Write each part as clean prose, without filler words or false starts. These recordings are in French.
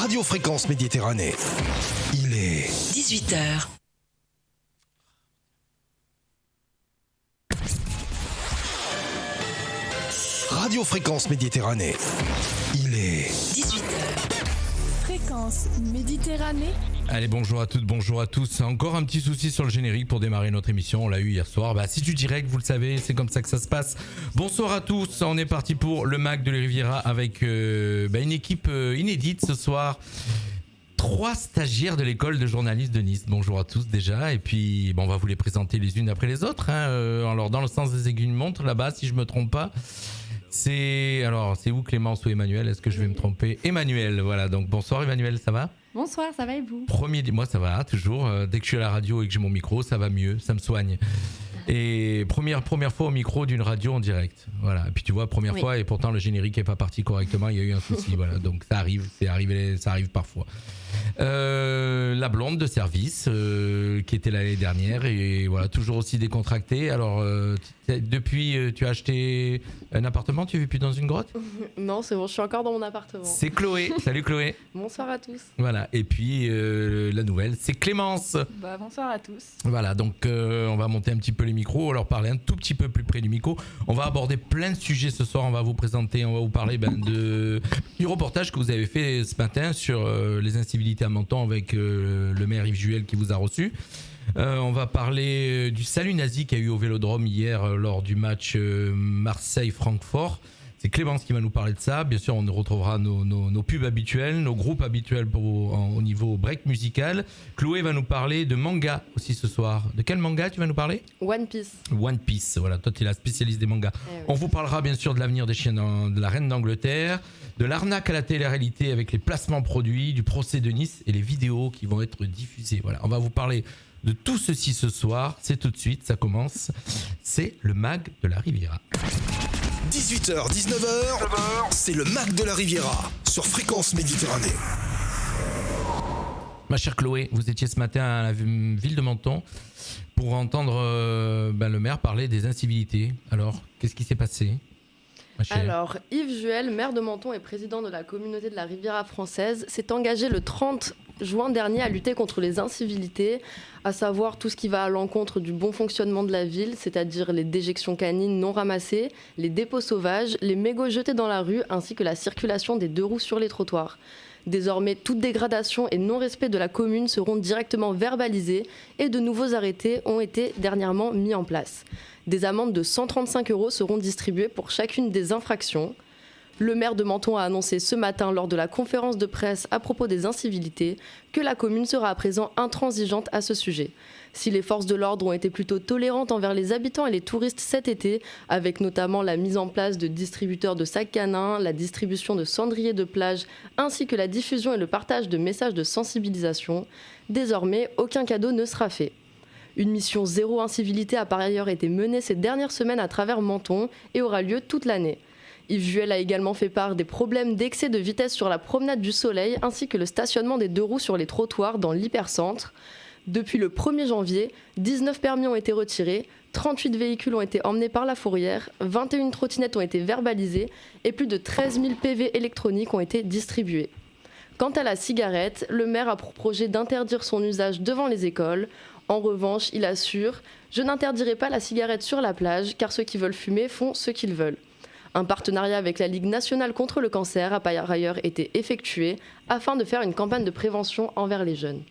Radio Fréquence Méditerranée. Il est 18h. Radio Fréquence Méditerranée. Il est 18h. Fréquence Méditerranée. Allez, bonjour à toutes, bonjour à tous. Encore un petit souci sur le générique pour démarrer notre émission. On l'a eu hier soir. C'est du direct, vous le savez, c'est comme ça que ça se passe. Bonsoir à tous. On est parti pour le MAC de la Riviera avec une équipe inédite ce soir. 3 stagiaires de l'école de journalisme de Nice. Bonjour à tous déjà. Et puis, on va vous les présenter les unes après les autres. Alors, dans le sens des aiguilles d'une montre, là-bas, si je me trompe pas. C'est où Clémence ou Emmanuel? Est-ce que je vais me tromper? Emmanuel, voilà. Donc bonsoir Emmanuel, ça va? Bonsoir, ça va et vous? Moi ça va, toujours. Dès que je suis à la radio et que j'ai mon micro, ça va mieux, ça me soigne. Et première fois au micro d'une radio en direct. Voilà. Et puis tu vois, première fois et pourtant le générique n'est pas parti correctement, il y a eu un souci. Voilà. Donc ça arrive parfois. La blonde de service qui était l'année dernière et voilà, toujours aussi décontractée. Alors depuis tu as acheté un appartement, tu ne vis plus dans une grotte? Non, c'est bon, je suis encore dans mon appartement. C'est Chloé. Salut Chloé. Bonsoir à tous. Voilà. Et puis la nouvelle, c'est Clémence. Bonsoir à tous. Voilà, donc on va monter un petit peu les micros, on va leur parler un tout petit peu plus près du micro. On va aborder plein de sujets ce soir, on va vous parler du reportage que vous avez fait ce matin sur les incivilités à Menton avec le maire Yves Juel qui vous a reçu. On va parler du salut nazi qu'il y a eu au Vélodrome hier lors du match Marseille-Francfort. C'est Clémence qui va nous parler de ça. Bien sûr, on retrouvera nos pubs habituels, nos groupes habituels au niveau break musical. Chloé va nous parler de manga aussi ce soir. De quel manga tu vas nous parler? One Piece. One Piece, voilà. Toi, tu es la spécialiste des mangas. Oui. On vous parlera bien sûr de l'avenir des chiens de la reine d'Angleterre, de l'arnaque à la télé-réalité avec les placements produits, du procès de Nice et les vidéos qui vont être diffusées. Voilà, on va vous parler de tout ceci ce soir. C'est tout de suite, ça commence. C'est le MAG de la Riviera. 18h, 19h, c'est le MAC de la Riviera sur Fréquence Méditerranée. Ma chère Chloé, vous étiez ce matin à la ville de Menton pour entendre le maire parler des incivilités. Alors, qu'est-ce qui s'est passé, ma chère? Alors, Yves Juel, maire de Menton et président de la communauté de la Riviera française, s'est engagé le 30 juin dernier à lutter contre les incivilités, à savoir tout ce qui va à l'encontre du bon fonctionnement de la ville, c'est-à-dire les déjections canines non ramassées, les dépôts sauvages, les mégots jetés dans la rue, ainsi que la circulation des 2 roues sur les trottoirs. Désormais, toute dégradation et non-respect de la commune seront directement verbalisés et de nouveaux arrêtés ont été dernièrement mis en place. Des amendes de 135 € seront distribuées pour chacune des infractions. Le maire de Menton a annoncé ce matin lors de la conférence de presse à propos des incivilités que la commune sera à présent intransigeante à ce sujet. Si les forces de l'ordre ont été plutôt tolérantes envers les habitants et les touristes cet été, avec notamment la mise en place de distributeurs de sacs canins, la distribution de cendriers de plage, ainsi que la diffusion et le partage de messages de sensibilisation, désormais aucun cadeau ne sera fait. Une mission zéro incivilité a par ailleurs été menée ces dernières semaines à travers Menton et aura lieu toute l'année. Yves Juel a également fait part des problèmes d'excès de vitesse sur la promenade du Soleil ainsi que le stationnement des 2 roues sur les trottoirs dans l'hypercentre. Depuis le 1er janvier, 19 permis ont été retirés, 38 véhicules ont été emmenés par la fourrière, 21 trottinettes ont été verbalisées et plus de 13 000 PV électroniques ont été distribués. Quant à la cigarette, le maire a pour projet d'interdire son usage devant les écoles. En revanche, il assure « Je n'interdirai pas la cigarette sur la plage car ceux qui veulent fumer font ce qu'ils veulent ». Un partenariat avec la Ligue nationale contre le cancer a par ailleurs été effectué afin de faire une campagne de prévention envers les jeunes.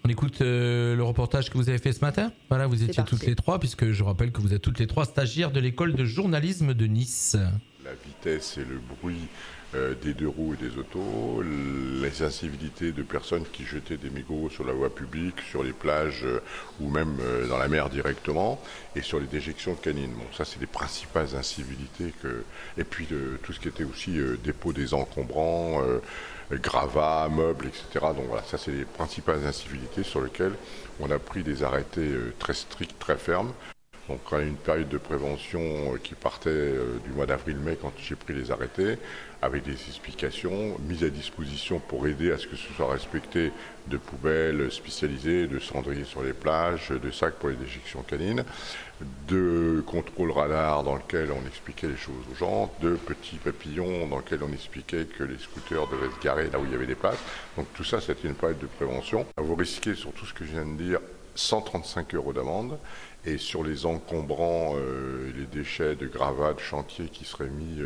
On écoute le reportage que vous avez fait ce matin. Voilà, vous étiez toutes les 3, puisque je rappelle que vous êtes toutes les 3 stagiaires de l'école de journalisme de Nice. La vitesse et le bruit des 2 roues et des autos, les incivilités de personnes qui jetaient des mégots sur la voie publique, sur les plages ou même dans la mer directement, et sur les déjections canines. Bon, ça c'est les principales incivilités et puis tout ce qui était aussi dépôt des encombrants, gravats, meubles, etc. Donc voilà, ça c'est les principales incivilités sur lesquelles on a pris des arrêtés très stricts, très fermes. Donc on a eu une période de prévention qui partait du mois d'avril-mai quand j'ai pris les arrêtés, avec des explications mises à disposition pour aider à ce que ce soit respecté de poubelles spécialisées, de cendriers sur les plages, de sacs pour les déjections canines, de contrôles radar dans lequel on expliquait les choses aux gens, de petits papillons dans lequel on expliquait que les scooters devaient se garer là où il y avait des places. Donc tout ça, c'était une période de prévention. Vous risquez, sur tout ce que je viens de dire, 135 € d'amende. Et sur les encombrants, les déchets de gravats, de chantier qui seraient mis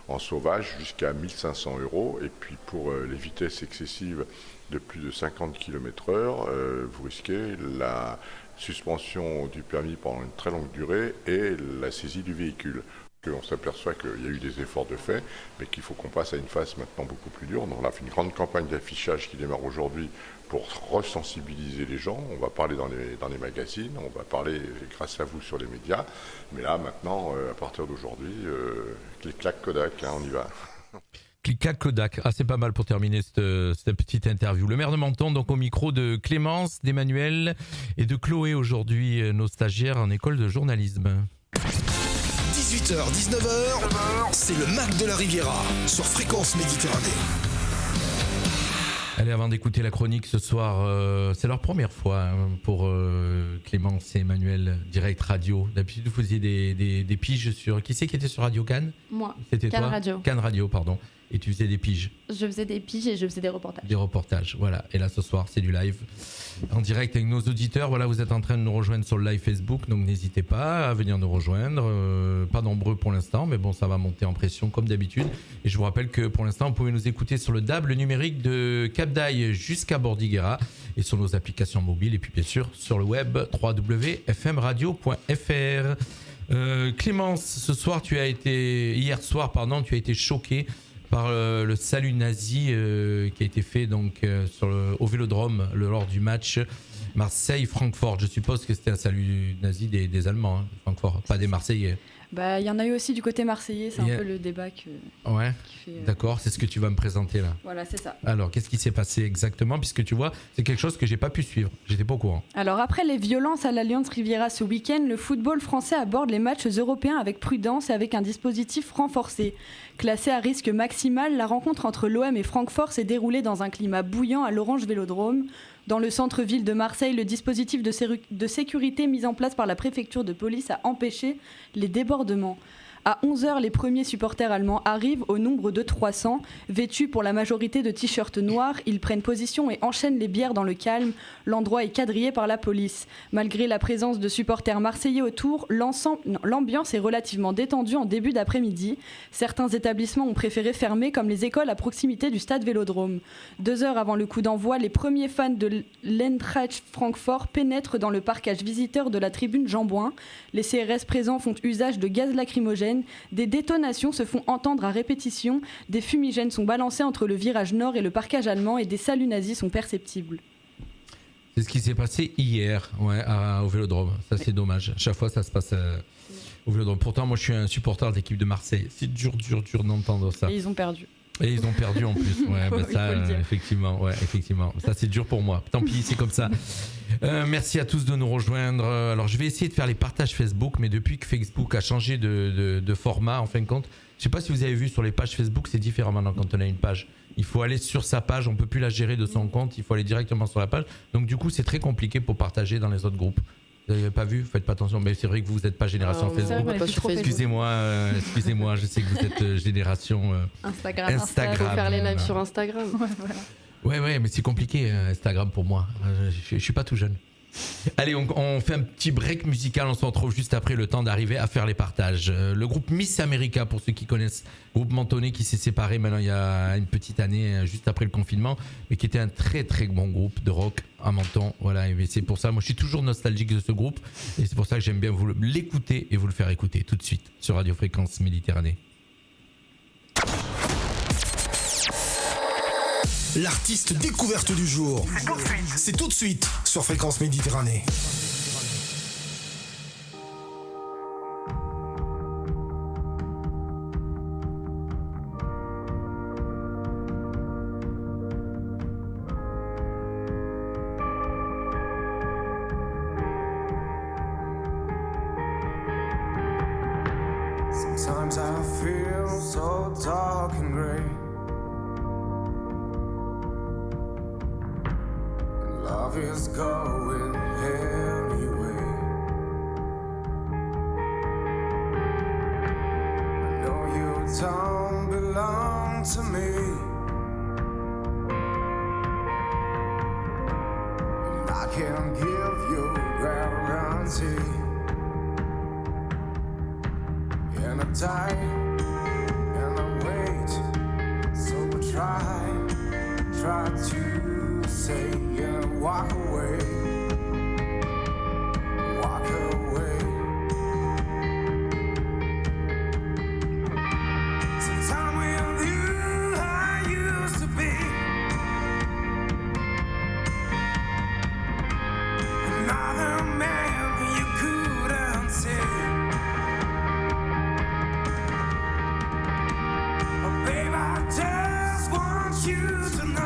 en sauvage, jusqu'à 1 500 €. Et puis pour les vitesses excessives de plus de 50 km/h, vous risquez la suspension du permis pendant une très longue durée et la saisie du véhicule. On s'aperçoit qu'il y a eu des efforts de fait, mais qu'il faut qu'on passe à une phase maintenant beaucoup plus dure. Donc on a fait une grande campagne d'affichage qui démarre aujourd'hui pour resensibiliser les gens. On va parler dans les magazines, on va parler grâce à vous sur les médias. Mais là, maintenant, à partir d'aujourd'hui, clic-clac Kodak, on y va. Clic-clac Kodak. Ah, c'est pas mal pour terminer cette petite interview. Le maire de Menton, donc au micro de Clémence, d'Emmanuel et de Chloé, aujourd'hui nos stagiaires en école de journalisme. 18h, 19h, c'est le Mac de la Riviera sur Fréquence Méditerranée. Allez, avant d'écouter la chronique ce soir, c'est leur première fois pour Clémence et Emmanuel, Direct Radio. D'habitude, vous faisiez des piges sur... Qui c'est qui était sur Radio Cannes ? Moi. C'était Cannes toi ? Radio. Cannes Radio, pardon. Et tu faisais des piges. Je faisais des piges et je faisais des reportages. Des reportages, voilà. Et là, ce soir, c'est du live en direct avec nos auditeurs. Voilà, vous êtes en train de nous rejoindre sur le live Facebook, donc n'hésitez pas à venir nous rejoindre. Pas nombreux pour l'instant, mais bon, ça va monter en pression comme d'habitude. Et je vous rappelle que pour l'instant, vous pouvez nous écouter sur le DAB, le numérique de Cap d'Aille jusqu'à Bordighera et sur nos applications mobiles. Et puis, bien sûr, sur le web, www.fmradio.fr. Clémence, hier soir, tu as été choquée par le salut nazi qui a été fait donc au Vélodrome lors du match Marseille-Francfort. Je suppose que c'était un salut nazi des Allemands, hein, Francfort, pas des Marseillais. Bah, il y en a eu aussi du côté marseillais, c'est un peu le débat qui fait... D'accord, c'est ce que tu vas me présenter là. Voilà, c'est ça. Alors, qu'est-ce qui s'est passé exactement ? Puisque tu vois, c'est quelque chose que j'ai pas pu suivre, j'étais pas au courant. Alors, après les violences à l'Alliance Riviera ce week-end, le football français aborde les matchs européens avec prudence et avec un dispositif renforcé. Classée à risque maximal, la rencontre entre l'OM et Francfort s'est déroulée dans un climat bouillant à l'Orange Vélodrome. Dans le centre-ville de Marseille, le dispositif de sécurité mis en place par la préfecture de police a empêché les débordements. À 11h, les premiers supporters allemands arrivent au nombre de 300. Vêtus pour la majorité de t-shirts noirs, ils prennent position et enchaînent les bières dans le calme. L'endroit est quadrillé par la police. Malgré la présence de supporters marseillais autour, l'ambiance est relativement détendue en début d'après-midi. Certains établissements ont préféré fermer, comme les écoles à proximité du stade Vélodrome. 2 heures avant le coup d'envoi, les premiers fans de l'Eintracht Francfort pénètrent dans le parcage visiteur de la tribune Jean-Bouin. Les CRS présents font usage de gaz lacrymogène. Des détonations se font entendre à répétition, des fumigènes sont balancés entre le virage nord et le parcage allemand et des saluts nazis sont perceptibles. C'est ce qui s'est passé hier au Vélodrome. Ça, c'est dommage. Chaque fois, ça se passe au Vélodrome. Pourtant, moi, je suis un supporter de l'équipe de Marseille. C'est dur d'entendre ça. Et ils ont perdu. Et ils ont perdu en plus. Ouais, bah ça, effectivement. Ça, c'est dur pour moi. Tant pis, c'est comme ça. Merci à tous de nous rejoindre. Alors, je vais essayer de faire les partages Facebook, mais depuis que Facebook a changé de format, en fin de compte, je ne sais pas si vous avez vu sur les pages Facebook, c'est différent maintenant quand on a une page. Il faut aller sur sa page, on ne peut plus la gérer de son compte, il faut aller directement sur la page. Donc, du coup, c'est très compliqué pour partager dans les autres groupes. Vous n'avez pas vu ? Faites pas attention. Mais c'est vrai que vous n'êtes pas génération Facebook. Excusez-moi, je sais que vous êtes génération Instagram. Il faut faire les lives sur Instagram. Ouais, mais c'est compliqué Instagram pour moi. Je suis pas tout jeune. Allez, on fait un petit break musical. On se retrouve juste après, le temps d'arriver à faire les partages. Le groupe Miss America, pour ceux qui connaissent, groupe mentonné qui s'est séparé maintenant il y a une petite année, juste après le confinement, mais qui était un très très bon groupe de rock à Menton. Voilà, et c'est pour ça, moi je suis toujours nostalgique de ce groupe, et c'est pour ça que j'aime bien vous l'écouter et vous le faire écouter tout de suite sur Radio Fréquence Méditerranée. L'artiste découverte du jour. C'est tout de suite sur Fréquence Méditerranée. so dark and gray. Love is going anyway. I know you don't belong to me, and I can't give you guarantee. And I die and I wait, so I try to say and walk away, walk away. Sometime with you I used to be another man you couldn't see. But babe, I just want you to know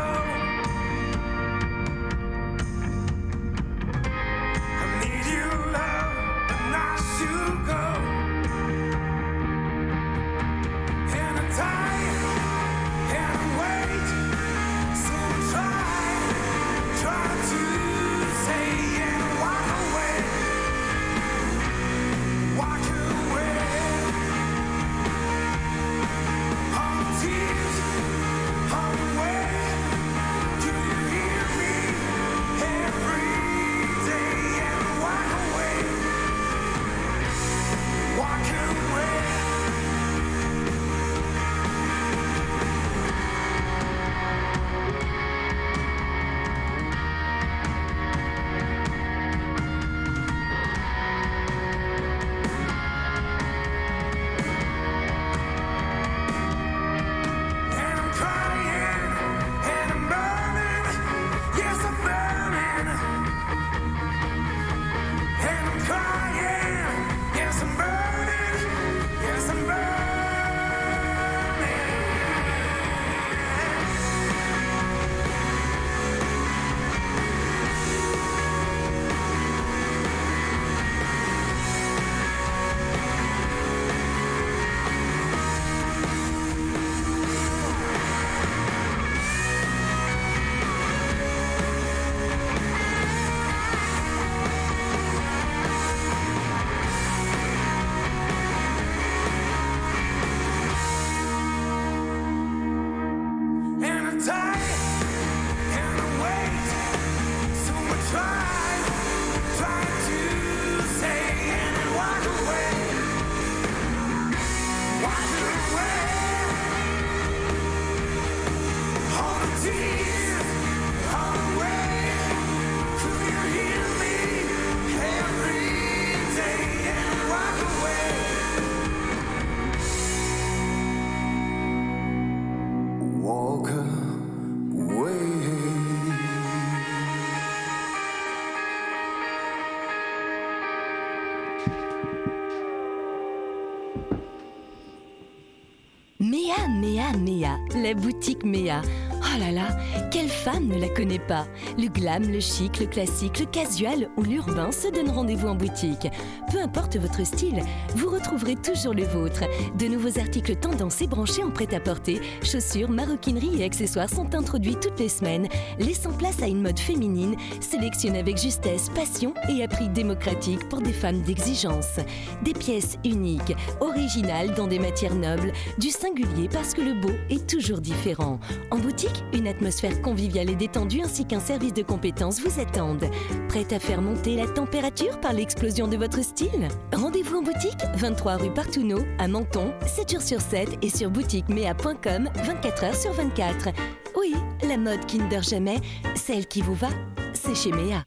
Méa, la boutique Méa. Oh là là, quelle femme ne la connaît pas? Le glam, le chic, le classique, le casual ou l'urbain se donnent rendez-vous en boutique. Peu importe votre style, vous retrouverez toujours le vôtre. De nouveaux articles tendance et branchés en prêt-à-porter, chaussures, maroquinerie et accessoires sont introduits toutes les semaines, laissant place à une mode féminine, sélectionnée avec justesse, passion et à prix démocratique pour des femmes d'exigence. Des pièces uniques, originales dans des matières nobles, du singulier parce que le beau est toujours différent. En boutique, une atmosphère conviviale et détendue ainsi qu'un service de compétences vous attendent. Prête à faire monter la température par l'explosion de votre style? Rendez-vous en boutique, 23 rue Partouneau, à Menton, 7 jours sur 7 et sur boutiquemea.com, 24 heures sur 24. Oui, la mode qui ne dort jamais, celle qui vous va, c'est chez Méa.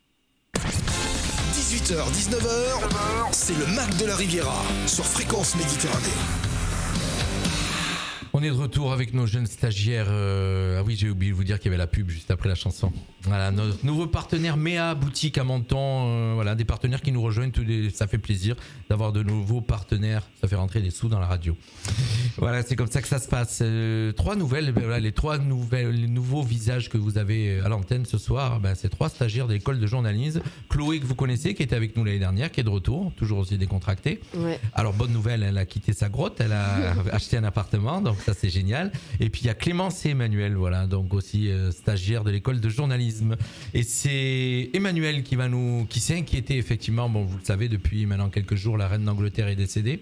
18h, 19h, c'est le Mac de la Riviera sur Fréquence Méditerranée. On est de retour avec nos jeunes stagiaires. Ah oui, j'ai oublié de vous dire qu'il y avait la pub juste après la chanson. Voilà, notre nouveau partenaire Méa Boutique à Menton. Voilà, des partenaires qui nous rejoignent. Ça fait plaisir d'avoir de nouveaux partenaires. Ça fait rentrer des sous dans la radio. Voilà, c'est comme ça que ça se passe. Trois nouvelles. Voilà, les nouveaux visages que vous avez à l'antenne ce soir. C'est trois stagiaires de l'école de journalisme. Chloé, que vous connaissez, qui était avec nous l'année dernière, qui est de retour, toujours aussi décontractée. Ouais. Alors, bonne nouvelle, elle a quitté sa grotte. Elle a acheté un appartement. Donc, ça c'est génial. Et puis il y a Clémence et Emmanuel, voilà, donc aussi stagiaires de l'école de journalisme. Et c'est Emmanuel qui s'est inquiété effectivement. Bon, vous le savez, depuis maintenant quelques jours, la reine d'Angleterre est décédée.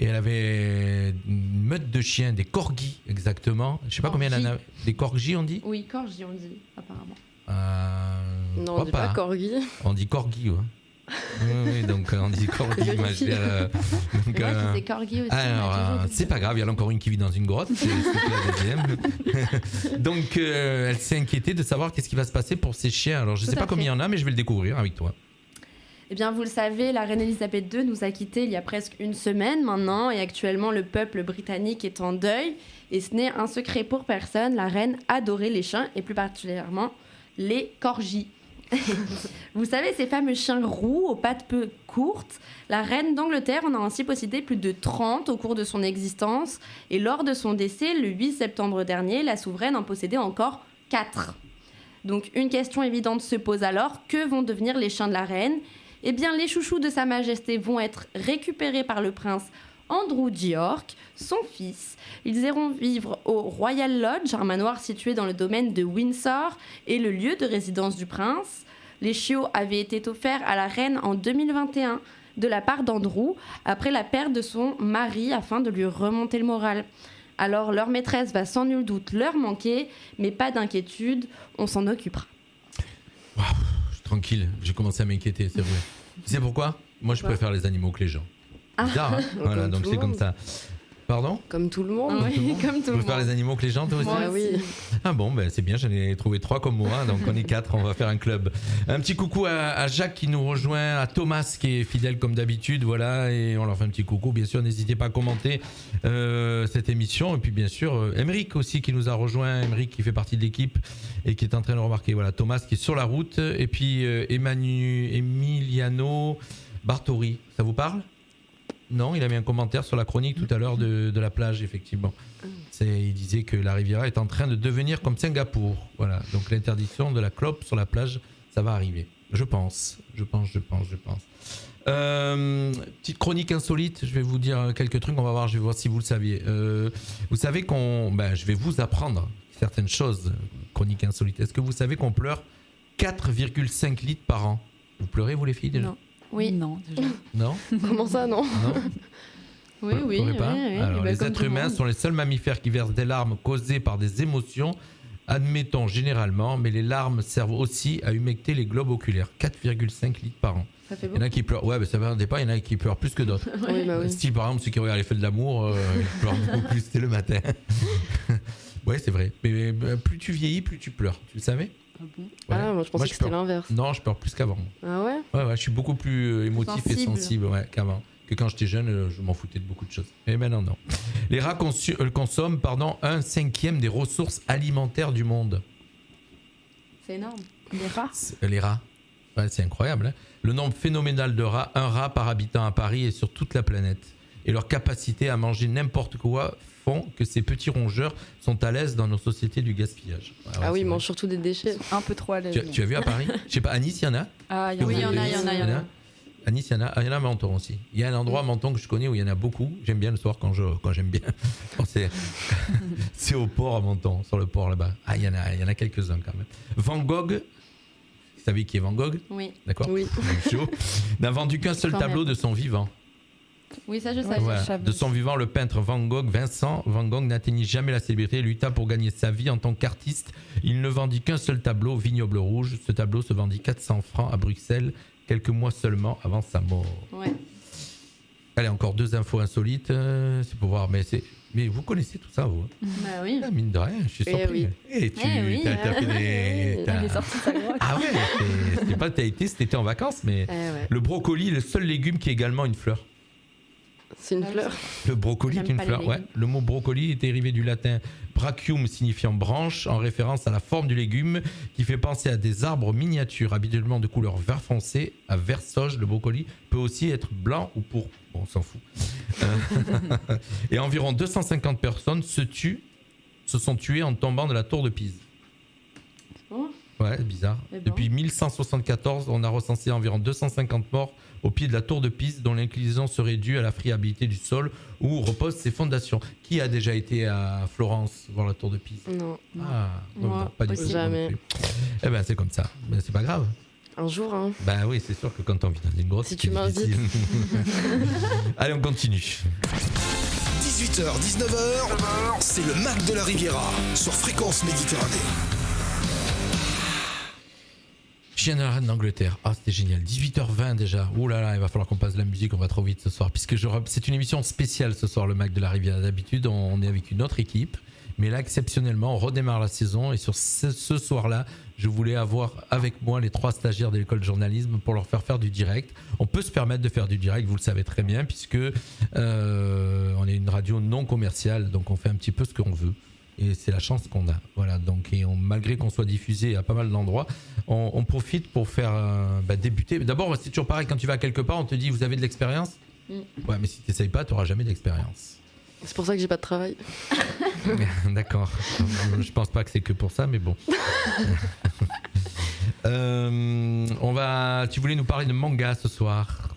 Et elle avait une meute de chiens, des corgis exactement. Je sais pas combien elle en a. Des corgis, on dit ? Oui, corgi, on dit, apparemment. Non, on dit pas corgi. On dit corgi, ouais. Oui, donc on dit corgi. Donc, moi, je disais corgi aussi. Alors, c'est pas grave, il y en a encore une qui vit dans une grotte, c'est la deuxième. Donc, elle s'est inquiétée de savoir qu'est-ce qui va se passer pour ces chiens. Alors, je sais pas combien il y en a, mais je vais le découvrir avec toi. Eh bien, vous le savez, la reine Elisabeth II nous a quittés il y a presque une semaine maintenant, et actuellement, le peuple britannique est en deuil. Et ce n'est un secret pour personne, la reine adorait les chiens, et plus particulièrement les corgis. Vous savez, ces fameux chiens roux aux pattes peu courtes, la reine d'Angleterre en a ainsi possédé plus de 30 au cours de son existence. Et lors de son décès, le 8 septembre dernier, la souveraine en possédait encore 4. Donc une question évidente se pose alors, que vont devenir les chiens de la reine ? Eh bien, les chouchous de Sa Majesté vont être récupérés par le prince Andrew d'York, son fils. Ils iront vivre au Royal Lodge, un manoir situé dans le domaine de Windsor et le lieu de résidence du prince. Les chiots avaient été offerts à la reine en 2021 de la part d'Andrew après la perte de son mari afin de lui remonter le moral. Alors leur maîtresse va sans nul doute leur manquer, mais pas d'inquiétude, on s'en occupera. Wow, tranquille, j'ai commencé à m'inquiéter, c'est vrai. Tu sais pourquoi ? Moi, je préfère les animaux que les gens. Bizarre, hein ? Voilà, donc c'est comme ça. Pardon ? Comme tout le monde. Oui, comme tout le Tu monde. préfères les animaux que les gens, toi aussi ? Moi, oui. Ah bon, ben c'est bien, j'en ai trouvé 3 comme moi, donc on est 4, on va faire un club. Un petit coucou à Jacques qui nous rejoint, à Thomas qui est fidèle comme d'habitude, voilà, et on leur fait un petit coucou. Bien sûr, n'hésitez pas à commenter cette émission. Et puis bien sûr, Émeric aussi qui nous a rejoint, Émeric qui fait partie de l'équipe et qui est en train de remarquer, voilà, Thomas qui est sur la route, et puis Emiliano Bartori, ça vous parle ? Non, il a mis un commentaire sur la chronique tout à l'heure de la plage, effectivement. Il disait que la Riviera est en train de devenir comme Singapour. Voilà, donc l'interdiction de la clope sur la plage, ça va arriver. Je pense. Petite chronique insolite, je vais vous dire quelques trucs, on va voir, je vais voir si vous le saviez. Vous savez je vais vous apprendre certaines choses, chronique insolite. Est-ce que vous savez qu'on pleure 4,5 litres par an ? Vous pleurez, vous les filles, déjà ? Non. Oui. Non, déjà. Non ? Comment ça, non ? Non ? Oui. Alors, les êtres humains sont les seuls mammifères qui versent des larmes causées par des émotions, admettons généralement, mais les larmes servent aussi à humecter les globes oculaires. 4,5 litres par an. Ça fait Il y en a qui pleurent, ça va dépend, il y en a qui pleurent plus que d'autres. Oui, bah oui. Style, par exemple, ceux qui regardent les feux de l'amour, ils pleurent beaucoup plus, c'était le matin. Ouais, c'est vrai. Mais plus tu vieillis, plus tu pleures. Tu le savais ? Ah bon ? Ah, moi je pensais que c'était l'inverse. Non, je pleure plus qu'avant. Ah ouais ? Ouais, je suis beaucoup plus émotif et sensible qu'avant. Que quand j'étais jeune, je m'en foutais de beaucoup de choses. Et maintenant, non. Les rats consomment 1/5 des ressources alimentaires du monde. C'est énorme. Les rats ? Les rats. Ouais, c'est incroyable. Hein, le nombre phénoménal de rats, un rat par habitant à Paris et sur toute la planète. Et leur capacité à manger n'importe quoi font que ces petits rongeurs sont à l'aise dans nos sociétés du gaspillage. Ah oui, ils mangent surtout des déchets. Un peu trop à l'aise. Tu as vu à Paris ? Je sais pas, à Nice, il y en a ? Ah, il y en a. Oui, il y en a. À Nice, il y en a. Il y en a à Menton aussi. Il y a un endroit à Menton que je connais où il y en a beaucoup. J'aime bien le soir quand j'aime bien. C'est au port à Menton, sur le port là-bas. Ah, il y en a quelques-uns quand même. Van Gogh, vous savez qui est Van Gogh ? Oui. D'accord ? Oui. Chaud. N'a vendu qu'un seul Quand tableau même. de son vivant. Oui, ça je Ouais. savais. Voilà. De son vivant, le peintre Vincent Van Gogh n'atteignit jamais la célébrité, lutta pour gagner sa vie en tant qu'artiste. Il ne vendit qu'un seul tableau, Vignoble Rouge. Ce tableau se vendit 400 francs à Bruxelles, quelques mois seulement avant sa mort. Ouais. Allez, encore 2 infos insolites, c'est pour voir, mais vous connaissez tout ça, vous ? Bah oui. Ah, mine de rien, je suis surpris. oui. Et tu oui. t'as fait des... Il est sorti sa grotte. Ah ouais, c'était pas t'as été en vacances, mais Ouais. le brocoli est le seul légume qui est également une fleur. C'est une Ah oui, fleur. Le brocoli est J'aime une pas les fleur. Ouais. légumes. Le mot brocoli est dérivé du latin brachium signifiant branche, en référence à la forme du légume qui fait penser à des arbres miniatures habituellement de couleur vert foncé à vert sauge. Le brocoli peut aussi être blanc ou pourpre. Bon, on s'en fout. Et environ 250 personnes se sont tuées en tombant de la tour de Pise. Oh. Ouais, bizarre. Mais bon. Depuis 1174, on a recensé environ 250 morts au pied de la tour de Pise, dont l'inclinaison serait due à la friabilité du sol où reposent ses fondations. Qui a déjà été à Florence voir la tour de Pise? Non, Ah, Moi, pas du tout. aussi. Jamais. non plus. Eh ben, c'est comme ça. Mais c'est pas grave. un jour, hein. Bah oui, c'est sûr que quand on vit dans une grotte, Si c'est tu m'invites. difficile. Allez, on continue. 18h, 19h, c'est le Mac de la Riviera sur Fréquence Méditerranée. Je viens de la reine d'Angleterre. Ah, c'était génial. 18h20 déjà. Ouh là là, il va falloir qu'on passe de la musique, on va trop vite ce soir. Puisque c'est une émission spéciale ce soir, le Mac de la Riviera. D'habitude, on est avec une autre équipe. Mais là, exceptionnellement, on redémarre la saison. Et sur ce soir-là, je voulais avoir avec moi les 3 stagiaires de l'école de journalisme pour leur faire du direct. On peut se permettre de faire du direct, vous le savez très bien, puisque on est une radio non commerciale. Donc on fait un petit peu ce qu'on veut. Et c'est la chance qu'on a. Voilà. Donc, malgré qu'on soit diffusé à pas mal d'endroits, on profite pour faire débuter. D'abord, c'est toujours pareil, quand tu vas quelque part, on te dit, vous avez de l'expérience? Ouais, mais si tu n'essayes pas, tu n'auras jamais d'expérience. C'est pour ça que j'ai pas de travail. D'accord. Je pense pas que c'est que pour ça, mais bon. Tu voulais nous parler de manga ce soir,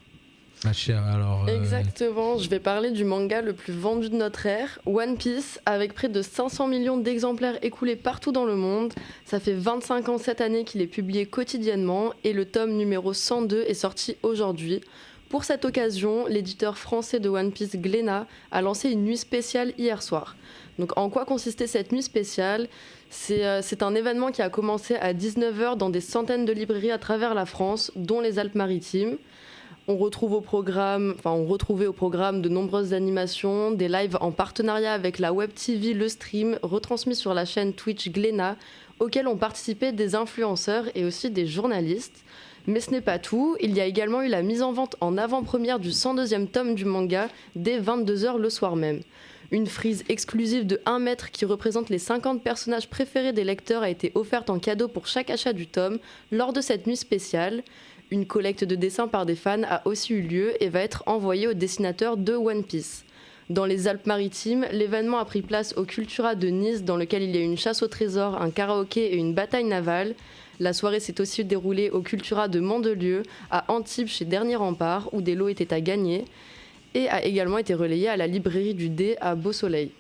ma chère. Alors, Exactement, je vais parler du manga le plus vendu de notre ère, One Piece, avec près de 500 millions d'exemplaires écoulés partout dans le monde. Ça fait 25 ans cette année qu'il est publié quotidiennement et le tome numéro 102 est sorti aujourd'hui. Pour cette occasion, l'éditeur français de One Piece, Glénat, a lancé une nuit spéciale hier soir. Donc en quoi consistait cette nuit spéciale ? C'est un événement qui a commencé à 19h dans des centaines de librairies à travers la France, dont les Alpes-Maritimes. On retrouvait au programme de nombreuses animations, des lives en partenariat avec la web TV Le Stream, retransmis sur la chaîne Twitch Glénat, auxquels ont participé des influenceurs et aussi des journalistes. Mais ce n'est pas tout, il y a également eu la mise en vente en avant-première du 102e tome du manga dès 22h le soir même. Une frise exclusive de 1 mètre qui représente les 50 personnages préférés des lecteurs a été offerte en cadeau pour chaque achat du tome lors de cette nuit spéciale. Une collecte de dessins par des fans a aussi eu lieu et va être envoyée aux dessinateurs de One Piece. Dans les Alpes-Maritimes, l'événement a pris place au Cultura de Nice, dans lequel il y a eu une chasse au trésor, un karaoké et une bataille navale. La soirée s'est aussi déroulée au Cultura de Mandelieu, à Antibes chez Dernier Rempart, où des lots étaient à gagner, et a également été relayée à la librairie du Dé à Beau-Soleil.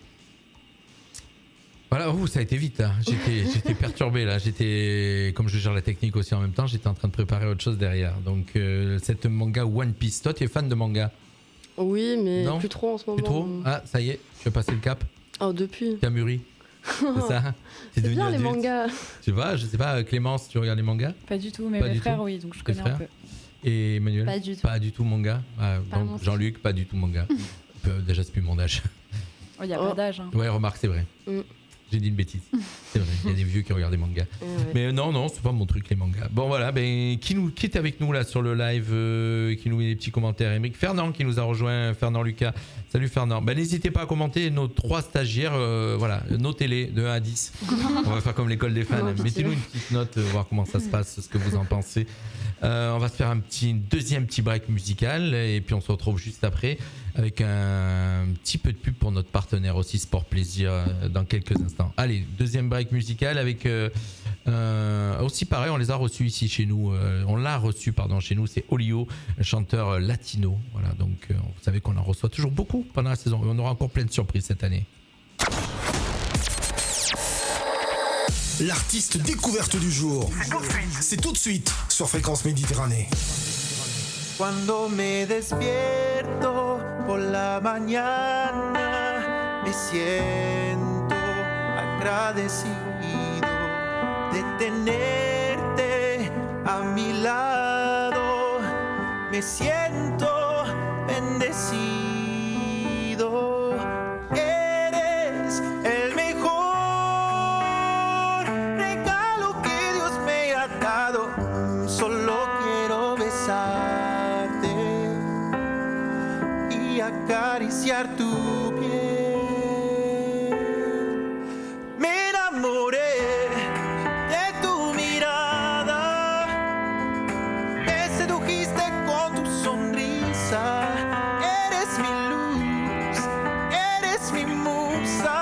Voilà, ça a été vite. Hein. J'étais perturbé là. Comme je gère la technique aussi en même temps, j'étais en train de préparer autre chose derrière. Donc, cette manga One Piece. Toi, tu es fan de manga? Oui, mais Non, plus trop en ce moment. plus trop? Ah, ça y est, tu as passé le cap. Oh, depuis. Tu as mûri. C'est ça? C'est devenu bien les adulte. mangas. Tu vois, je sais pas, Clémence, tu regardes les mangas? Pas du tout, mais Pas mes du frères, tout. oui, donc je Tes connais un frères peu. Et Emmanuel? Pas du tout. Pas du tout manga. Ah, Pas donc non plus. Jean-Luc, pas du tout manga. Déjà, c'est plus mon âge. Il n'y a Oh. pas d'âge. Hein. Ouais, remarque, c'est vrai. Mm. J'ai dit une bêtise. C'est vrai, il y a des vieux qui regardent des mangas. Ouais. Mais non, c'est pas mon truc, les mangas. Bon, voilà, qui est avec nous là sur le live, qui nous met des petits commentaires? Émeric Fernand qui nous a rejoint, Fernand Lucas. Salut Fernand. N'hésitez pas à commenter nos 3 stagiaires, notez-les de 1 à 10. On va faire comme l'école des fans. Oh, Mettez-nous une petite note, voir comment ça se passe, ce que vous en pensez. On va se faire un deuxième petit break musical et puis on se retrouve juste après avec un petit peu de pub pour notre partenaire aussi Sport Plaisir dans quelques instants. Allez, deuxième break musical avec aussi pareil, on les a reçus ici chez nous. On l'a reçu chez nous, c'est Olio, un chanteur latino. Voilà, donc vous savez qu'on en reçoit toujours beaucoup pendant la saison et on aura encore plein de surprises cette année. L'artiste découverte du jour. C'est tout de suite sur Fréquence Méditerranée. Cuando me despierto por la mañana, me siento agradecido de tenerte a mi lado. Me siento bendecido. Eres el mejor regalo que Dios me ha dado. Solo quiero besarte y acariciar tu piel. Me enamoré de tu mirada, me sedujiste con tu sonrisa. Eres mi luz, eres mi musa,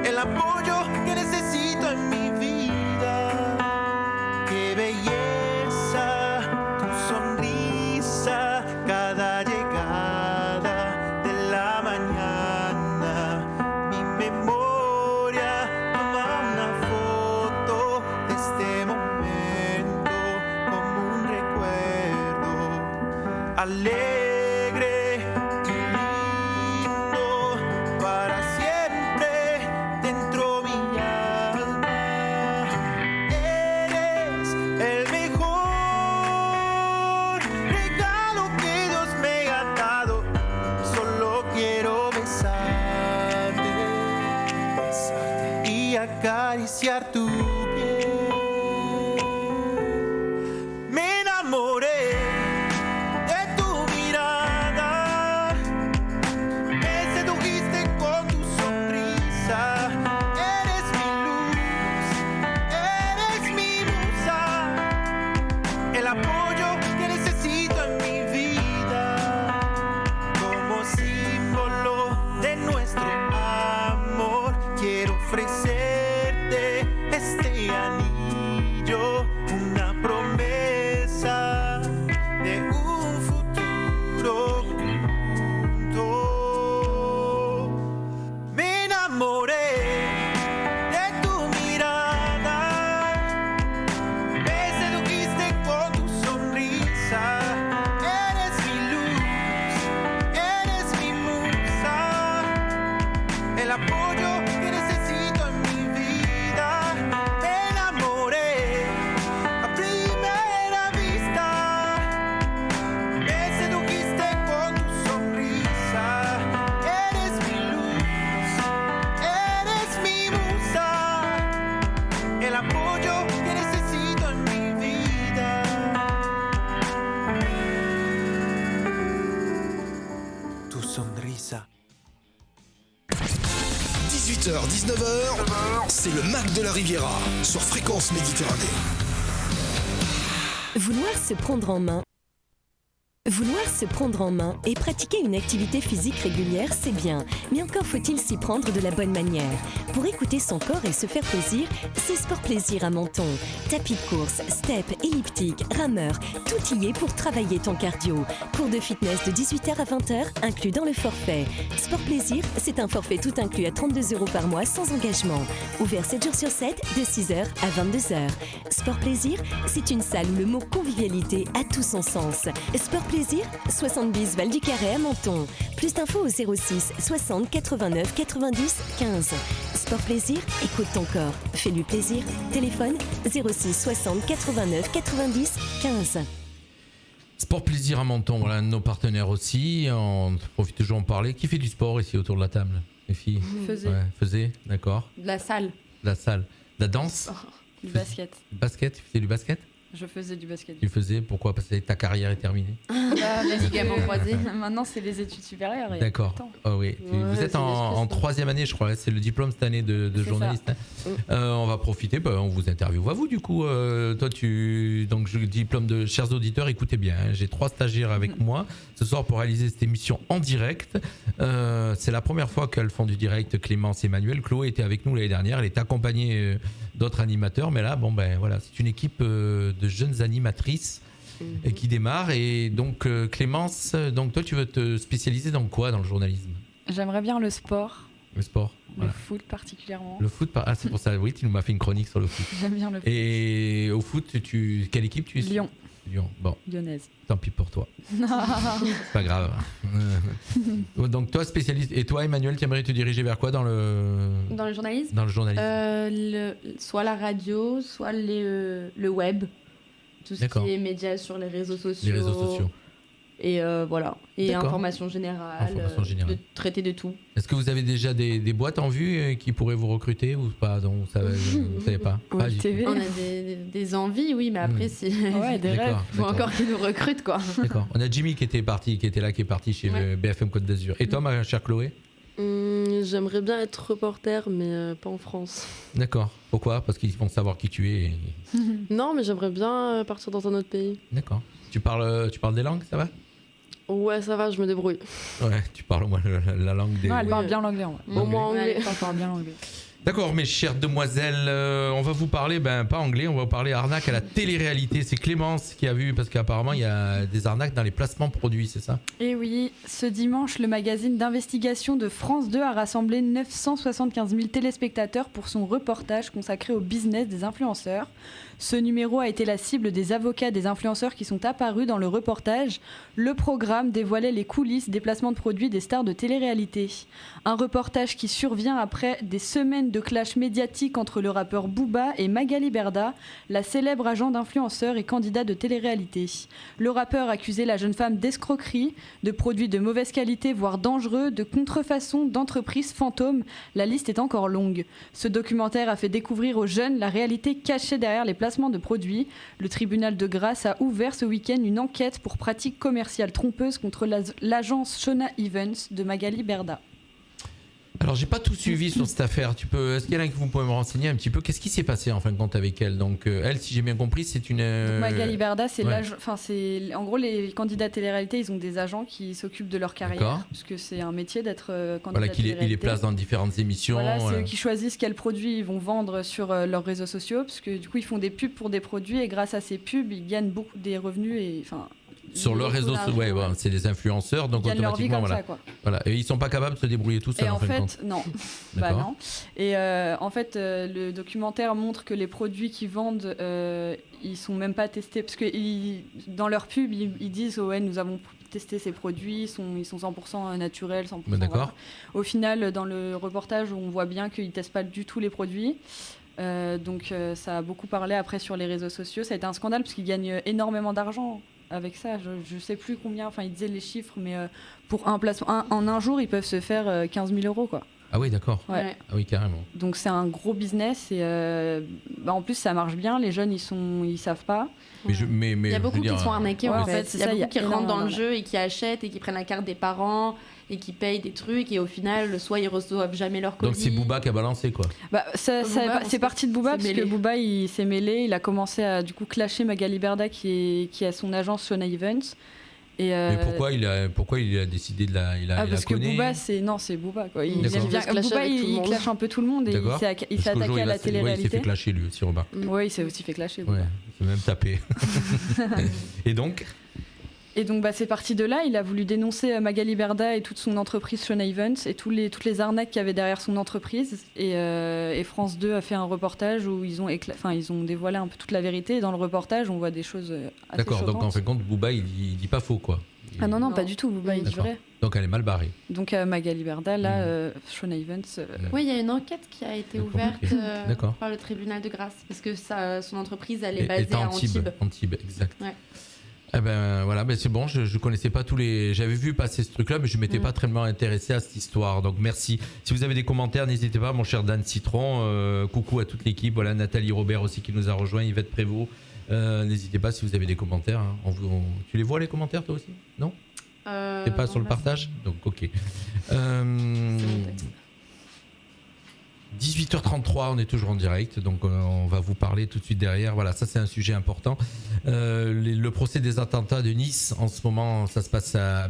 el apoyo que necesito en mi vida. alegre y lindo para siempre dentro mi alma. Eres el mejor regalo que Dios me ha dado. Solo quiero besarte y acariciar tu piel. Me enamoré de tu mirada, me sedujiste con tu sonrisa. Eres mi luz, eres mi musa, el apoyo que necesito en mi vida. Como símbolo de nuestro amor, quiero ofrecerte este anillo, una promesa de un futuro juntos. Me enamoré de tu mirada, me sedujiste con tu sonrisa. Eres mi luz, eres mi musa, el apoyo que necesito en mi vida. Me enamoré a primera vista, me sedujiste con tu sonrisa. Eres mi luz, eres mi musa, el apoyo que necesito en mi vida. Tu sonrisa. 18h, 19h, c'est le Mac de la Riviera sur Fréquence Méditerranée. Vouloir se prendre en main. Vouloir se prendre en main et pratiquer une activité physique régulière, c'est bien. Mais encore faut-il s'y prendre de la bonne manière. Pour écouter son corps et se faire plaisir, c'est Sport Plaisir à Menton. Tapis de course, step, elliptique, rameur, tout y est pour travailler ton cardio. Cours de fitness de 18h à 20h, inclus dans le forfait. Sport Plaisir, c'est un forfait tout inclus à 32 € par mois sans engagement. Ouvert 7 jours sur 7, de 6h à 22h. Sport Plaisir, c'est une salle où le mot convivialité a tout son sens. Sport Plaisir, 70 Val du Carré à Menton. Plus d'infos au 06 60 89 90 15. Sport Plaisir, écoute ton corps. Fais-lui plaisir. Téléphone 06 60 89 90 15. Sport Plaisir à Menton, voilà, nos partenaires aussi. On profite toujours d'en parler. Qui fait du sport ici autour de la table, les filles? Faisais. Ouais, faisait, d'accord. De la salle. De la salle. De la danse? Du basket. Basket, tu faisais du basket? Je faisais du basket. Tu faisais, pourquoi? Parce que ta carrière est terminée. Les ligaments croisés. Maintenant, c'est les études supérieures. il y a D'accord. plus de temps. Oh oui. Vous êtes en troisième année, je crois. C'est le diplôme cette année de C'est journaliste. On va profiter. On vous interviewe. À vous, du coup. Toi, donc, diplôme de chers auditeurs, écoutez bien. J'ai 3 stagiaires avec moi ce soir pour réaliser cette émission en direct. C'est la première fois qu'elles font du direct. Clémence et Emmanuel. Chloé était avec nous l'année dernière. Elle est accompagnée d'autres animateurs. Mais là, voilà, c'est une équipe de jeunes animatrices qui démarre. Et donc, Clémence, donc toi, tu veux te spécialiser dans quoi dans le journalisme? J'aimerais bien le sport. Le sport. Le foot particulièrement. Le foot, c'est pour ça, oui, tu nous as fait une chronique sur le foot. J'aime bien le foot. Et au foot, quelle équipe tu es? Lyon. Lyon, bon. Lyonnaise. Tant pis pour toi. C'est pas grave. Donc toi, spécialiste. Et toi, Emmanuel, tu aimerais te diriger vers quoi dans le journalisme? Dans le journalisme. Soit la radio, soit le web. Tout ce D'accord. qui est médias sur les réseaux sociaux. Les réseaux sociaux. Et voilà. Et D'accord. information générale. Information générale. De traiter de tout. Est-ce que vous avez déjà des boîtes en vue qui pourraient vous recruter ou pas? Donc, vous savez pas. Pas du tout. TV. On a des envies, oui, mais après, c'est. Ouais, des rêves. D'accord, Il faut d'accord. encore qu'ils nous recrutent, quoi. D'accord. On a Jimmy qui était parti chez Ouais. BFM Côte d'Azur. Et toi, ma chère Chloé? J'aimerais bien être reporter, mais pas en France. D'accord. Pourquoi? Parce qu'ils vont savoir qui tu es. Non, mais j'aimerais bien partir dans un autre pays. D'accord. Tu parles des langues, ça va? Ouais, ça va, je me débrouille. Ouais, tu parles au moins la langue des... Non, elle parle Oui. bien l'anglais en vrai. Au moins anglais. Elle parle bien l'anglais. D'accord, mes chères demoiselles, on va vous parler, pas anglais, on va vous parler arnaque à la télé-réalité. C'est Clémence qui a vu, parce qu'apparemment il y a des arnaques dans les placements produits, c'est ça ? Et oui, ce dimanche, le magazine d'investigation de France 2 a rassemblé 975 000 téléspectateurs pour son reportage consacré au business des influenceurs. Ce numéro a été la cible des avocats des influenceurs qui sont apparus dans le reportage. Le programme dévoilait les coulisses des placements de produits des stars de télé-réalité. Un reportage qui survient après des semaines de clash médiatique entre le rappeur Booba et Magali Berda, la célèbre agent d'influenceur et candidat de télé-réalité. Le rappeur accusait la jeune femme d'escroquerie, de produits de mauvaise qualité, voire dangereux, de contrefaçon, d'entreprises fantômes. La liste est encore longue. Ce documentaire a fait découvrir aux jeunes la réalité cachée derrière les placements de produits. Le tribunal de Grasse a ouvert ce week-end une enquête pour pratiques commerciales trompeuses contre l'agence Shona Evans de Magali Berda. Alors j'ai pas tout suivi sur cette affaire. Est-ce qu'il y en a que vous pouvez me renseigner un petit peu ? Qu'est-ce qui s'est passé en fin de compte avec elle ? Donc elle, si j'ai bien compris, c'est une. Magali Berda, c'est ouais. c'est en gros les candidats télé-réalité, ils ont des agents qui s'occupent de leur carrière, puisque c'est un métier d'être candidat télé-réalité. Il les place dans différentes émissions. Voilà, c'est eux qui choisissent quels produits ils vont vendre sur leurs réseaux sociaux, parce que du coup ils font des pubs pour des produits et grâce à ces pubs ils gagnent beaucoup des revenus et sur leurs réseaux sociaux, c'est des influenceurs, donc automatiquement, voilà. Et ils sont pas capables de se débrouiller tout seuls. Et en fait, compte. Non. Non. Et en fait, le documentaire montre que les produits qu'ils vendent, ils sont même pas testés, parce que dans leur pub, ils disent nous avons testé ces produits, ils sont 100% naturels, 100%. D'accord. Au final, dans le reportage, on voit bien qu'ils testent pas du tout les produits. Donc ça a beaucoup parlé après sur les réseaux sociaux. Ça a été un scandale parce qu'ils gagnent énormément d'argent avec ça. Je sais plus combien, ils disaient les chiffres, mais pour un placement, en un jour, ils peuvent se faire 15 000 euros, quoi. Ah oui, d'accord. Ouais. Ah oui, carrément. Donc c'est un gros business et en plus ça marche bien. Les jeunes ils savent pas. Mais il y a beaucoup qui se font arnaquer en fait. C'est il y a ça, beaucoup qui rentrent dans le jeu et qui achètent et qui prennent la carte des parents et qui payent des trucs et au final soit ils reçoivent jamais leur colis. Donc c'est Booba qui a balancé quoi. C'est parti de Booba parce que Booba il s'est mêlé, il a commencé à du coup clasher Magali Berda qui a son agence Shona Evans. Mais pourquoi il a décidé de la parce que Booba c'est Booba quoi. Il clash un peu tout le monde et il s'est attaqué à la télé-réalité. Il s'est fait clasher lui aussi Robin. Oui, il s'est aussi fait clasher. Ouais, il s'est même tapé. Et donc c'est parti de là, il a voulu dénoncer Magali Berda et toute son entreprise Shona Evans et toutes les arnaques qu'il y avait derrière son entreprise et France 2 a fait un reportage où ils ont dévoilé un peu toute la vérité et dans le reportage on voit des choses assez D'accord, choquantes. donc en fin de compte Booba il dit pas faux quoi. Non, pas du tout, Booba il dit vrai. Donc elle est mal barrée. Donc Magali Berda, là, Shona Evans... Oui, il y a une enquête qui a été ouverte par le tribunal de Grasse parce que son entreprise elle est basée à Antibes. Antibes, exact. Ouais. Eh ben voilà, c'est bon, je connaissais pas j'avais vu passer ce truc-là, mais je m'étais pas très intéressé à cette histoire. Donc merci. Si vous avez des commentaires, n'hésitez pas, mon cher Dan Citron. Coucou à toute l'équipe. Voilà, Nathalie Robert aussi qui nous a rejoint, Yvette Prévost. N'hésitez pas si vous avez des commentaires. Hein. Tu les vois les commentaires toi aussi ? Non ? T'es pas sur le partage ? Donc ok. 18h33, on est toujours en direct, donc on va vous parler tout de suite derrière. Voilà, ça c'est un sujet important. Le procès des attentats de Nice, en ce moment, ça se passe à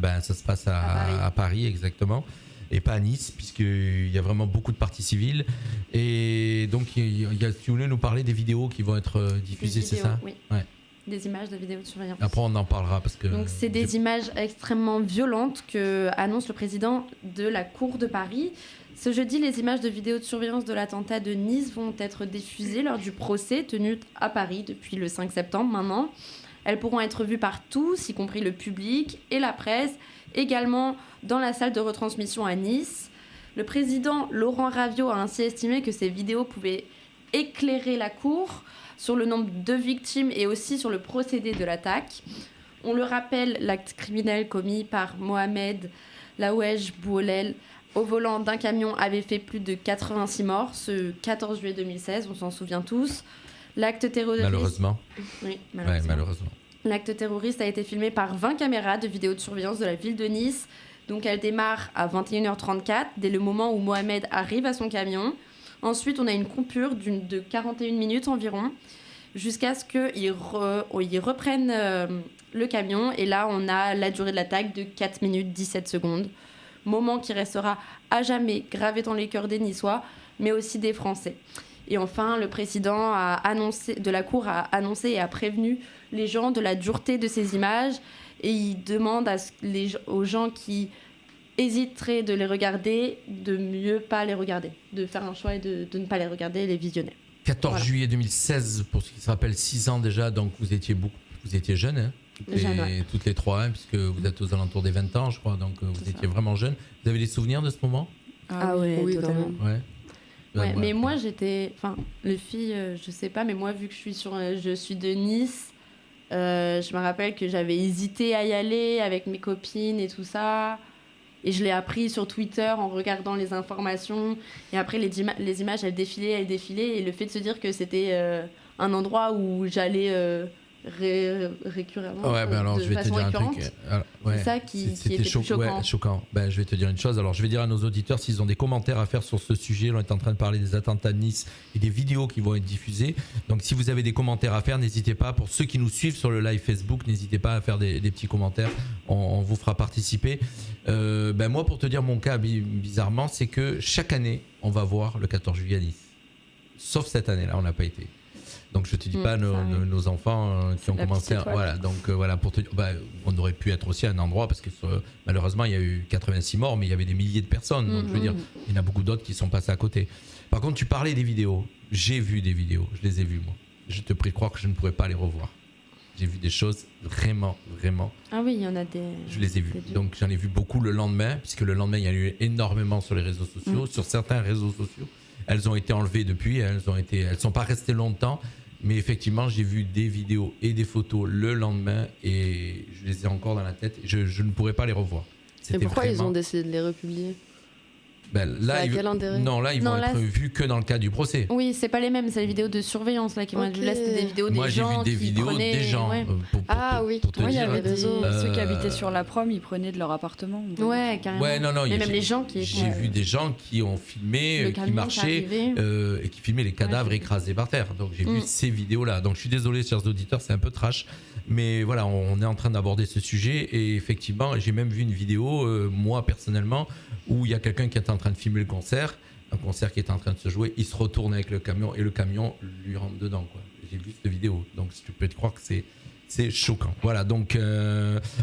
Paris, exactement, et pas à Nice, puisqu'il y a vraiment beaucoup de parties civiles. Et donc, si vous voulez nous parler des vidéos qui vont être diffusées, c'est ça ? Oui. Ouais. Des images de vidéosurveillance. Après, on en parlera parce que. Donc, c'est des images extrêmement violentes que annonce le président de la Cour de Paris. Ce jeudi, les images de vidéosurveillance de l'attentat de Nice vont être diffusées lors du procès tenu à Paris depuis le 5 septembre maintenant. Elles pourront être vues par tous, y compris le public et la presse, également dans la salle de retransmission à Nice. Le président Laurent Ravio a ainsi estimé que ces vidéos pouvaient éclairer la Cour sur le nombre de victimes et aussi sur le procédé de l'attaque. On le rappelle, l'acte criminel commis par Mohamed Laouej Bouolel au volant d'un camion avait fait plus de 86 morts ce 14 juillet 2016, on s'en souvient tous. L'acte terroriste... Malheureusement. Oui, malheureusement. Ouais, malheureusement. L'acte terroriste a été filmé par 20 caméras de vidéo de surveillance de la ville de Nice. Donc elle démarre à 21h34, dès le moment où Mohamed arrive à son camion. Ensuite, on a une coupure de 41 minutes environ, jusqu'à ce qu'ils reprennent le camion. Et là, on a la durée de l'attaque de 4 minutes 17 secondes. moment qui restera à jamais gravé dans les cœurs des Niçois, mais aussi des Français. Et enfin, le président de la Cour a annoncé et a prévenu les gens de la dureté de ces images, et il demande aux gens qui hésiteraient de les regarder de mieux pas les regarder, de faire un choix et de ne pas les regarder et les visionner. 14 juillet 2016, pour ce qui se rappelle, 6 ans déjà, donc vous étiez jeunes, hein, toutes les trois, hein, puisque vous êtes aux alentours des 20 ans, je crois, donc vous étiez vraiment jeunes. Vous avez des souvenirs de ce moment ? Oui, totalement. Ouais, mais moi j'étais, enfin les filles, je sais pas, mais moi vu que je suis de Nice, je me rappelle que j'avais hésité à y aller avec mes copines et tout ça, et je l'ai appris sur Twitter en regardant les informations, et après les images elles défilaient, et le fait de se dire que c'était un endroit où j'allais récurremment, alors, de je vais façon te dire récurrente. Ouais, c'est ça qui était choquant. Ouais, choquant. Ben, je vais te dire une chose. Alors, je vais dire à nos auditeurs s'ils ont des commentaires à faire sur ce sujet. On est en train de parler des attentats de Nice et des vidéos qui vont être diffusées. Donc, si vous avez des commentaires à faire, n'hésitez pas. Pour ceux qui nous suivent sur le live Facebook, n'hésitez pas à faire des petits commentaires. On vous fera participer. Moi, pour te dire mon cas, bizarrement, c'est que chaque année, on va voir le 14 juillet à Nice. Sauf cette année-là, on n'a pas été. Donc je te dis pas nos enfants qui ont commencé pour te dire, on aurait pu être aussi à un endroit parce que malheureusement il y a eu 86 morts, mais il y avait des milliers de personnes, donc je veux dire il y en a beaucoup d'autres qui sont passés à côté. Par contre, tu parlais des vidéos, j'ai vu des vidéos, je les ai vues moi, je te prie de croire que je ne pourrais pas les revoir. J'ai vu des choses vraiment ah oui, il y en a des, je les ai vues, donc j'en ai vu beaucoup le lendemain, puisque le lendemain il y a eu énormément sur les réseaux sociaux, sur certains réseaux sociaux. Elles ont été enlevées depuis, elles sont pas restées longtemps. Mais effectivement, j'ai vu des vidéos et des photos le lendemain et je les ai encore dans la tête. Je ne pourrais pas les revoir. Et pourquoi ils ont décidé de les republier ? Quel intérêt ? Non, là, ils vont être vus que dans le cadre du procès. Oui, c'est pas les mêmes, c'est les vidéos de surveillance là qui vont être vues. Là, c'était des vidéos des gens. Moi, j'ai vu des vidéos des gens. Il y avait ceux qui habitaient sur la prom, ils prenaient de leur appartement. Ouais, carrément. Ouais, non, mais même les gens qui. J'ai vu des gens qui ont filmé, qui marchaient et qui filmaient les cadavres écrasés par terre. Donc, j'ai vu ces vidéos-là. Donc, je suis désolé, chers auditeurs, c'est un peu trash. Mais voilà, on est en train d'aborder ce sujet. Et effectivement, j'ai même vu une vidéo, moi, personnellement, où il y a quelqu'un qui est en train de filmer le concert, un concert qui est en train de se jouer, il se retourne avec le camion et le camion lui rentre dedans, quoi. J'ai vu cette vidéo, donc tu peux te croire que c'est choquant. Voilà, donc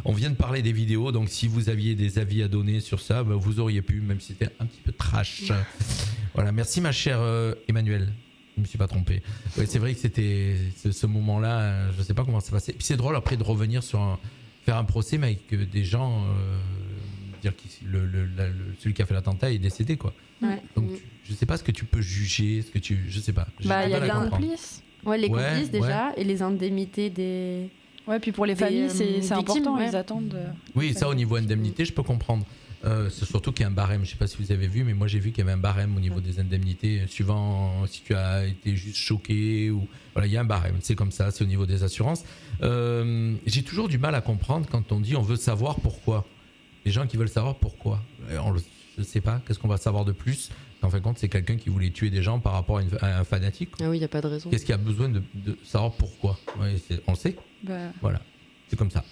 on vient de parler des vidéos, donc si vous aviez des avis à donner sur ça, vous auriez pu, même si c'était un petit peu trash. Voilà, merci ma chère Emmanuelle. Je me suis pas trompé. Ouais, c'est vrai que c'était ce moment-là, je sais pas comment ça s'est passé. Puis c'est drôle après de revenir sur faire un procès, mais avec des gens. Dire que celui qui a fait l'attentat est décédé, quoi. Ouais. Donc je sais pas ce que tu peux juger, je sais pas. Il y a les complices. Ouais, les complices déjà, et les indemnités des. Ouais, puis pour les familles, c'est important, ils attendent. Oui, ça au niveau indemnité, je peux comprendre. C'est surtout qu'il y a un barème. Je sais pas si vous avez vu, mais moi j'ai vu qu'il y avait un barème au niveau des indemnités, suivant si tu as été juste choqué ou voilà, il y a un barème. C'est comme ça, c'est au niveau des assurances. J'ai toujours du mal à comprendre quand on dit on veut savoir pourquoi. Les gens qui veulent savoir pourquoi. Je ne sais pas, qu'est-ce qu'on va savoir de plus ? En fin de compte, c'est quelqu'un qui voulait tuer des gens par rapport à un fanatique. Ah oui, il n'y a pas de raison. Qu'est-ce qu'il y a besoin de savoir pourquoi ? On le sait. Voilà, c'est comme ça.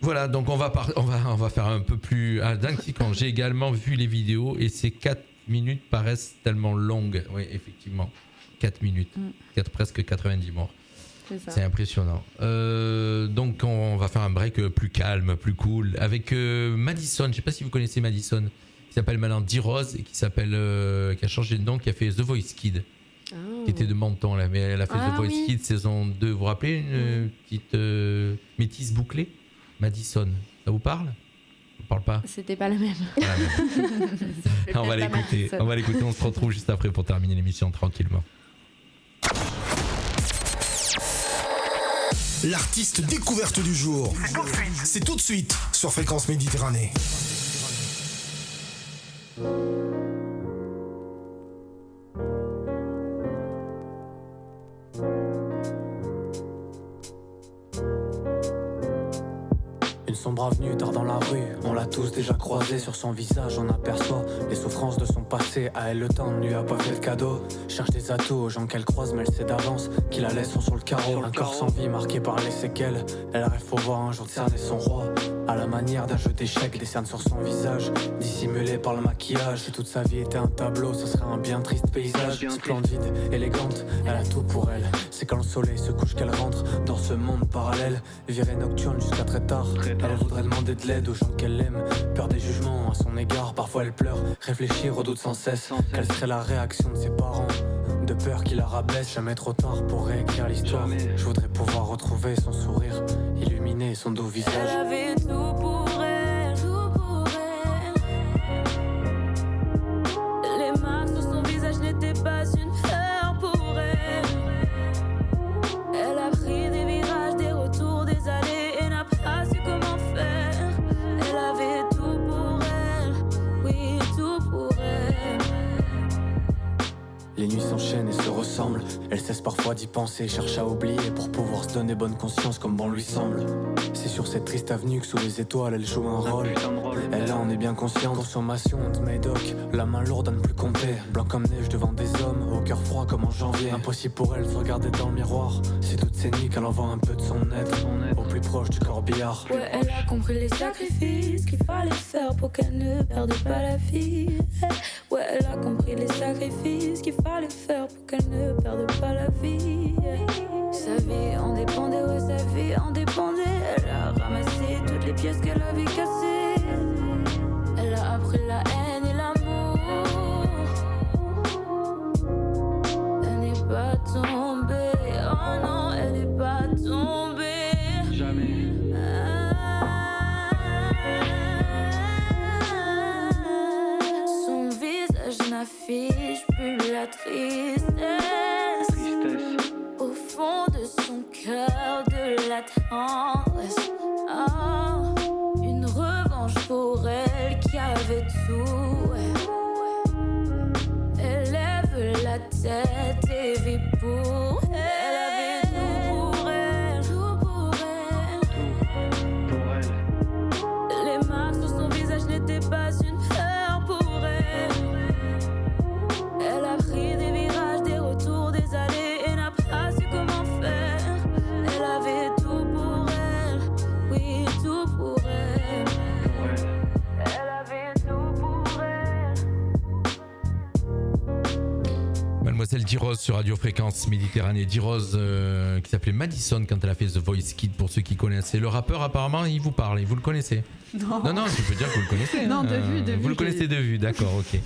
Voilà, donc on va faire un peu plus inquiétant. J'ai également vu les vidéos et ces 4 minutes paraissent tellement longues. Oui, effectivement, 4 minutes. Presque 90 morts. C'est impressionnant. Donc on va faire un break plus calme, plus cool avec Madison. Je ne sais pas si vous connaissez Madison, qui s'appelle maintenant D-Rose et qui a changé de nom, qui a fait The Voice Kid, qui était de Menton là, mais elle a fait The Voice Kid saison 2. Vous vous rappelez une petite métisse bouclée, Madison, ça vous parle ? On parle pas ? C'était pas la même. On va l'écouter. On se retrouve juste après pour terminer l'émission tranquillement. L'artiste découverte du jour. C'est tout de suite sur Fréquence Méditerranée. Une sombre avenue tard dans la rue, on l'a tous déjà croisé. Sur son visage on aperçoit les souffrances de son passé. À elle le temps ne lui a pas fait de cadeau. Cherche des atouts aux gens qu'elle croise, mais elle sait d'avance qu'ils la laisseront sur le carreau. Un corps sans vie marqué par les séquelles. Elle rêve pour voir un jour cerner son roi. À la manière d'un jeu d'échecs, des cernes sur son visage, dissimulé par le maquillage. Si toute sa vie était un tableau, ce serait un bien triste paysage. Splendide, élégante, elle a tout pour elle. C'est quand le soleil se couche qu'elle rentre dans ce monde parallèle. Virée nocturne jusqu'à très tard. Elle voudrait demander de l'aide aux gens qu'elle aime. Peur des jugements à son égard, parfois elle pleure. Réfléchir, redoute sans cesse quelle serait la réaction de ses parents. De peur qu'il la rabaisse, jamais trop tard pour réécrire l'histoire. Je voudrais pouvoir retrouver son sourire, illuminer son doux visage. Elle avait tout pour elle, tout pour elle. Les marques sur son visage n'étaient pas une fleur pour elle. Elle a pris des virages, des retours, des allées et n'a pas su comment faire. Elle avait tout pour elle, oui, tout pour elle. Les nuits s'enchaînent et se ressemblent. Elle cesse parfois d'y penser, cherche à oublier pour pouvoir se donner bonne conscience comme bon lui semble. C'est sur cette triste avenue que sous les étoiles elle joue un rôle. Elle en est bien consciente. Consommation de médoc, la main lourde à ne plus compter. Blanc comme neige devant des hommes, au cœur froid comme en janvier. Impossible pour elle de se regarder dans le miroir. C'est toutes ces nuits qu'elle envoie un peu de son être au plus proche du corbillard. Ouais, elle a compris les sacrifices qu'il fallait faire pour qu'elle ne perde pas la vie. Ouais, elle a compris les sacrifices qu'il fallait faire pour qu'elle ne perde pas la vie. Sa vie en dépendait, ouais, sa vie en dépendait. Elle a ramassé toutes les pièces qu'elle avait cassées. Elle a appris la haine et l'amour. Elle n'est pas tombée, oh non, elle n'est pas tombée. Jamais. Son visage n'affiche plus la tristesse. Au fond de son cœur, de la tendresse. Oh, une revanche pour elle qui avait tout. Elle lève la tête et vit pour elle. Elle avait tout pour elle, tout pour elle. Les marques sur son visage n'étaient pas une fleur pour elle. Elle a pris des virages, des retours, des allées et n'a pas su comment faire. Elle avait tout pour elle, oui, tout pour elle. Elle avait tout pour elle. Mademoiselle D-Rose sur Radio Fréquence Méditerranée. D-Rose qui s'appelait Madison quand elle a fait The Voice Kids, pour ceux qui connaissent. Et le rappeur, apparemment, il vous parle et vous le connaissez. Non, je peux dire que vous le connaissez. Non, de vue. Vous le connaissez de vue, d'accord, ok.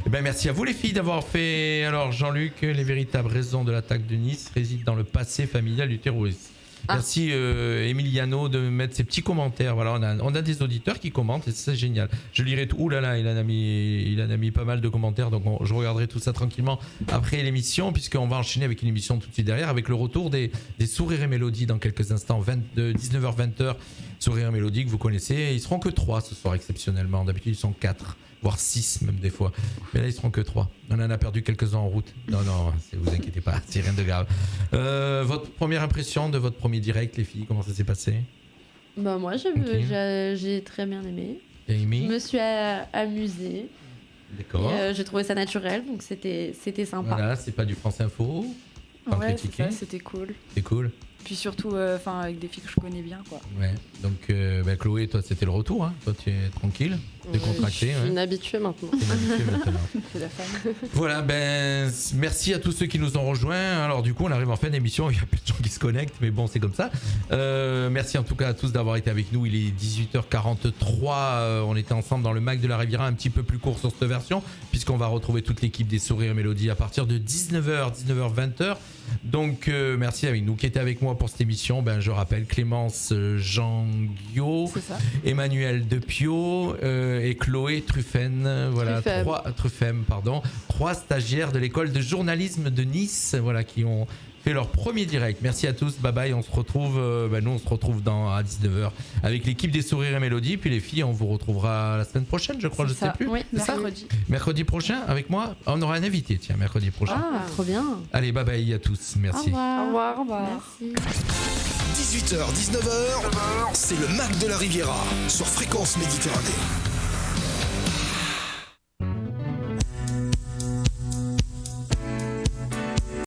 Eh ben, merci à vous les filles d'avoir fait. Alors Jean-Luc, les véritables raisons de l'attaque de Nice résident dans le passé familial du terroriste. Merci Emiliano de mettre ses petits commentaires. Voilà, on a des auditeurs qui commentent et c'est génial. Je lirai tout. Ouh là là, il en a mis pas mal de commentaires, donc je regarderai tout ça tranquillement après l'émission, puisqu'on va enchaîner avec une émission tout de suite derrière, avec le retour des sourires et mélodies dans quelques instants, 19h-20h. Sourires et mélodies que vous connaissez. Ils seront que 3 ce soir exceptionnellement. D'habitude ils sont 4. Voire 6 même des fois. Mais là ils seront que 3. On en a perdu quelques-uns en route. Non, vous inquiétez pas, c'est rien de grave. Votre première impression de votre premier direct, les filles, comment ça s'est passé? Bah moi j'ai très bien aimé. Je me suis amusée. D'accord. J'ai trouvé ça naturel, donc c'était sympa. Voilà, c'est pas du France Info. Ouais, c'est ça, c'était cool. C'est cool. Puis surtout, avec des filles que je connais bien, quoi. Ouais. Donc, Chloé, toi, c'était le retour, hein. Toi, tu es tranquille, décontractée. Je suis une habituée maintenant. C'est la femme. Voilà, merci à tous ceux qui nous ont rejoints. Alors, du coup, on arrive en fin d'émission. Il y a plus de gens qui se connectent, mais bon, c'est comme ça. Merci en tout cas à tous d'avoir été avec nous. Il est 18h43. On était ensemble dans le Mac de la Riviera, un petit peu plus court sur cette version, puisqu'on va retrouver toute l'équipe des Sourires et Mélodies à partir de 19h, 20h. Donc, merci avec nous qui était avec moi pour cette émission. Je rappelle Clémence Jean-Guillot, Emmanuel Depio et Chloé Truffen. Voilà, Truffem, pardon. 3 stagiaires de l'école de journalisme de Nice, voilà, qui ont fait leur premier direct. Merci à tous, bye bye. On se retrouve, nous on se retrouve à 19h avec l'équipe des Sourires et Mélodies. Puis les filles, on vous retrouvera la semaine prochaine, je crois, je sais plus. Oui, c'est mercredi. Ça mercredi prochain avec moi. On aura un invité, tiens, mercredi prochain. Ah, trop bien. Allez, bye bye à tous. Merci. Au revoir. Merci. 18h, 19h, c'est le Mac de la Riviera sur Fréquence Méditerranée.